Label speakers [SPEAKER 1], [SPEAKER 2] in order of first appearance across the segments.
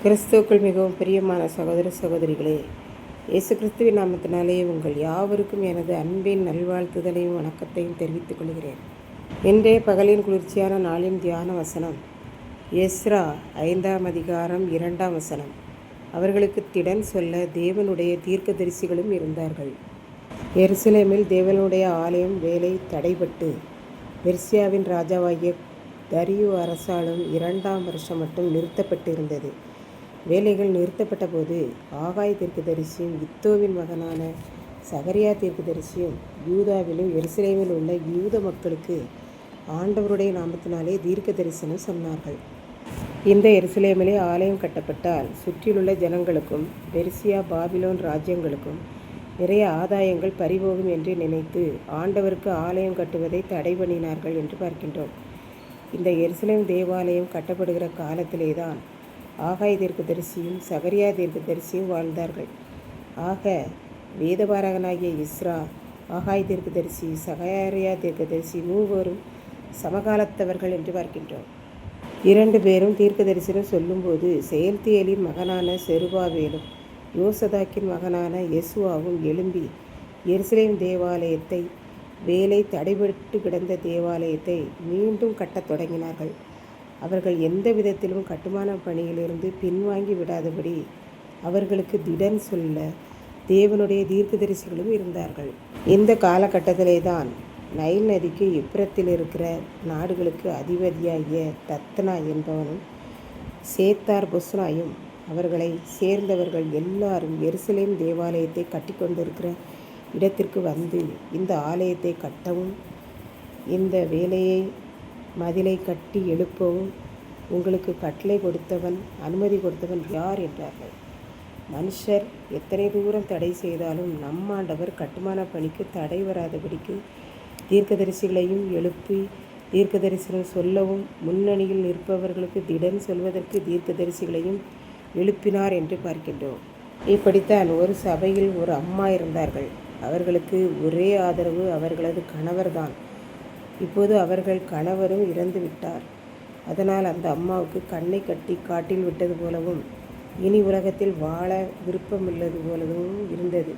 [SPEAKER 1] கிறிஸ்துவுக்குள் மிகவும் பிரியமான சகோதர சகோதரிகளே, இயேசு கிறிஸ்துவின் நாமத்தினாலே உங்கள் யாவருக்கும் எனது அன்பின் நல்வாழ்த்துதலையும் வணக்கத்தையும் தெரிவித்துக் கொள்கிறேன். இன்றைய பகலின் குளிர்ச்சியான நாளின் தியான வசனம் எஸ்ரா 5ஆம் அதிகாரம் 2ஆம் வசனம். அவர்களுக்கு திடன் சொல்ல தேவனுடைய தீர்க்கதரிசிகளும் இருந்தார்கள். எருசலேமில் தேவனுடைய ஆலயம் வேலை தடைபட்டு பெர்சியாவின் ராஜாவாகிய தரியு அரசாலும் 2ஆம் வருஷம் மட்டும் நிறுத்தப்பட்டு இருந்தது. வேலைகள் நிறுத்தப்பட்ட போது ஆகாய் தீர்க்கதரிசியும் இத்தோவின் மகனான சகரியா தீர்க்கதரிசியும் யூதாவிலும் எருசலேமில் உள்ள யூத மக்களுக்கு ஆண்டவருடைய நாமத்தினாலே தீர்க்க தரிசனம் சொன்னார்கள். இந்த எருசலேமிலே ஆலயம் கட்டப்பட்டால் சுற்றிலுள்ள ஜனங்களுக்கும் பெர்சியா பாபிலோன் ராஜ்யங்களுக்கும் நிறைய ஆதாயங்கள் பறிபோகும் என்று நினைத்து ஆண்டவருக்கு ஆலயம் கட்டுவதை தடை பண்ணினார்கள் என்று பார்க்கின்றோம். இந்த எருசலேம் தேவாலயம் கட்டப்படுகிற காலத்திலே தான் ஆகாய் தீர்க்கதரிசியும் சகரியா தீர்க்கதரிசியும் வாழ்ந்தார்கள். ஆக வேதபாரகனாகிய எஸ்ரா, ஆகாய் தீர்க்கதரிசி, சகரியா தீர்க்கதரிசி மூவரும் சமகாலத்தவர்கள் என்று பார்க்கின்றோம். 2 பேரும் தீர்க்கதரிசனம் சொல்லும்போது செயல்தியேலின் மகனான செருபாபேலும் யோசதாக்கின் மகனான யெசுவாவும் எழும்பி எருசலேம் தேவாலயத்தை, வேலை தடைபட்டு கிடந்த தேவாலயத்தை மீண்டும் கட்டத் தொடங்கினார்கள். அவர்கள் எந்த விதத்திலும் கட்டுமான பணியிலிருந்து பின்வாங்கி விடாதபடி அவர்களுக்கு திடன் சொல்ல தேவனுடைய தீர்க்கதரிசிகளும் இருந்தார்கள். இந்த காலகட்டத்திலே தான் நைல் நதிக்கு இப்புறத்தில் இருக்கிற நாடுகளுக்கு அதிபதியாகிய தத்னா என்பவனும் சேத்தார் பொஸ்னாயும் அவர்களை சேர்ந்தவர்கள் எல்லாரும் எருசலேம் தேவாலயத்தை கட்டி கொண்டிருக்கிற இடத்திற்கு வந்து இந்த ஆலயத்தை கட்டவும் இந்த வேலையை மதிலை கட்டி எழுப்பவும் உங்களுக்கு கட்டளை கொடுத்தவன், அனுமதி கொடுத்தவன் யார் என்றார்கள். மனுஷர் எத்தனை தூரம் தடை செய்தாலும் நம்மாண்டவர் கட்டுமான பணிக்கு தடை வராதபடிக்கு தீர்க்கதரிசிகளையும் எழுப்பி தீர்க்கதரிசனம் சொல்லவும் முன்னணியில் நிற்பவர்களுக்கு திடன் சொல்வதற்கு தீர்க்கதரிசிகளையும் எழுப்பினார் என்று பார்க்கின்றோம். இப்படித்தான் ஒரு சபையில் ஒரு அம்மா இருந்தார்கள். அவர்களுக்கு ஒரே ஆதரவு அவர்களது கணவர்தான். இப்போது அவர்கள் கணவரும் இறந்து விட்டார். அதனால் அந்த அம்மாவுக்கு கண்ணை கட்டி காட்டில் விட்டது போலவும் இனி உலகத்தில் வாழ விருப்பமில்லது போலவும் இருந்தது.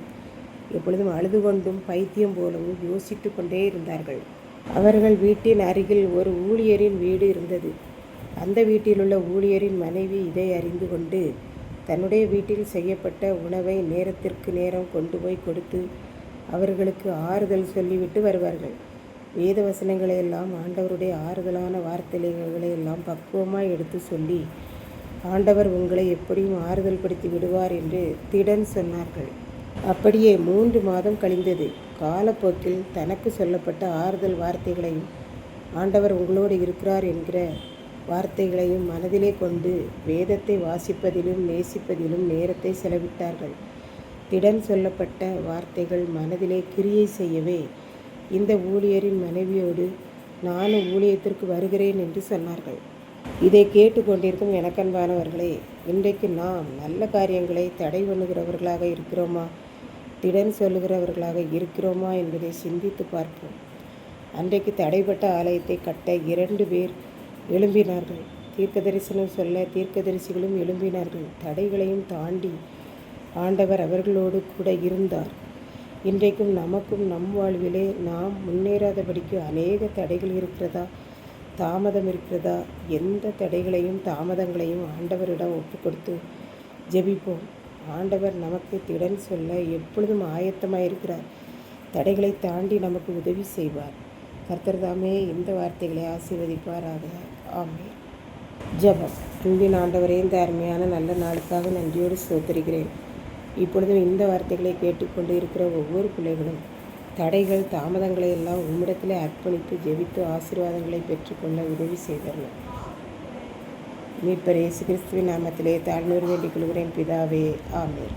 [SPEAKER 1] எப்பொழுதும் அழுது கொண்டும் பைத்தியம் போலவும் யோசித்து கொண்டே இருந்தார்கள். அவர்கள் வீட்டின் அருகில் ஒரு ஊழியரின் வீடு இருந்தது. அந்த வீட்டிலுள்ள ஊழியரின் மனைவி இதை அறிந்து கொண்டு தன்னுடைய வீட்டில் செய்யப்பட்ட உணவை நேரத்திற்கு நேரம் கொண்டு போய் கொடுத்து அவர்களுக்கு ஆறுதல் சொல்லிவிட்டு வருவார்கள். வேத வசனங்களை எல்லாம், ஆண்டவருடைய ஆறுதலான வார்த்தைகளை எல்லாம் பக்குவமாக எடுத்து சொல்லி ஆண்டவர் உங்களை எப்படியும் ஆறுதல் படுத்தி விடுவார் என்று திடன் சொன்னார்கள். அப்படியே 3 மாதம் கழிந்தது. காலப்போக்கில் தனக்கு சொல்லப்பட்ட ஆறுதல் வார்த்தைகளையும் ஆண்டவர் உங்களோடு இருக்கிறார் என்கிற வார்த்தைகளையும் மனதிலே கொண்டு வேதத்தை வாசிப்பதிலும் நேசிப்பதிலும் நேரத்தை செலவிட்டார்கள். திடன் சொல்லப்பட்ட வார்த்தைகள் மனதிலே கிரியை செய்யவே இந்த ஊழியரின் மனைவியோடு நானும் ஊழியத்திற்கு வருகிறேன் என்று சொன்னார்கள். இதை கேட்டுக்கொண்டிருக்கும் எனக்கன்பானவர்களே, இன்றைக்கு நாம் நல்ல காரியங்களை தடை பண்ணுகிறவர்களாக இருக்கிறோமா, திடன் சொல்லுகிறவர்களாக இருக்கிறோமா என்பதை சிந்தித்து பார்ப்போம். அன்றைக்கு தடைப்பட்ட ஆலயத்தை கட்ட 2 பேர் எழும்பினார்கள். தீர்க்க தரிசனம் சொல்ல தீர்க்கதரிசிகளும் எழும்பினார்கள். தடைகளையும் தாண்டி ஆண்டவர் அவர்களோடு கூட இருந்தார். இன்றைக்கும் நமக்கும் நம் வாழ்விலே நாம் முன்னேறாதபடிக்கு அநேக தடைகள் இருக்கிறதா, தாமதம் இருக்கிறதா? எந்த தடைகளையும் தாமதங்களையும் ஆண்டவரிடம் ஒப்பு கொடுத்து ஜெபிப்போம். ஆண்டவர் நமக்கு திடன் சொல்ல எப்பொழுதும் ஆயத்தமாயிருக்கிறார். தடைகளை தாண்டி நமக்கு உதவி செய்வார். கர்த்தர் தாமே இந்த வார்த்தைகளை ஆசீர்வதிப்பாராக. ஆமென். ஜெபம். அன்பின் ஆண்டவரே, இந்த அருமையான நல்ல நாளுக்காக நன்றியோடு ஸ்தோத்திரிக்கிறேன். இப்பொழுதும் இந்த வார்த்தைகளை கேட்டுக்கொண்டு இருக்கிற ஒவ்வொரு பிள்ளைகளும் தடைகள் தாமதங்களை எல்லாம் உம்மிடத்திலே அர்ப்பணித்து ஜெபித்து ஆசீர்வாதங்களை பெற்றுக்கொள்ள உதவி செய்தரணும். மீட்பர் இயேசு கிறிஸ்துவின் நாமத்திலே தாழ்மையோடு வேண்டிக் கொள்கிறேன் பிதாவே. ஆமென்.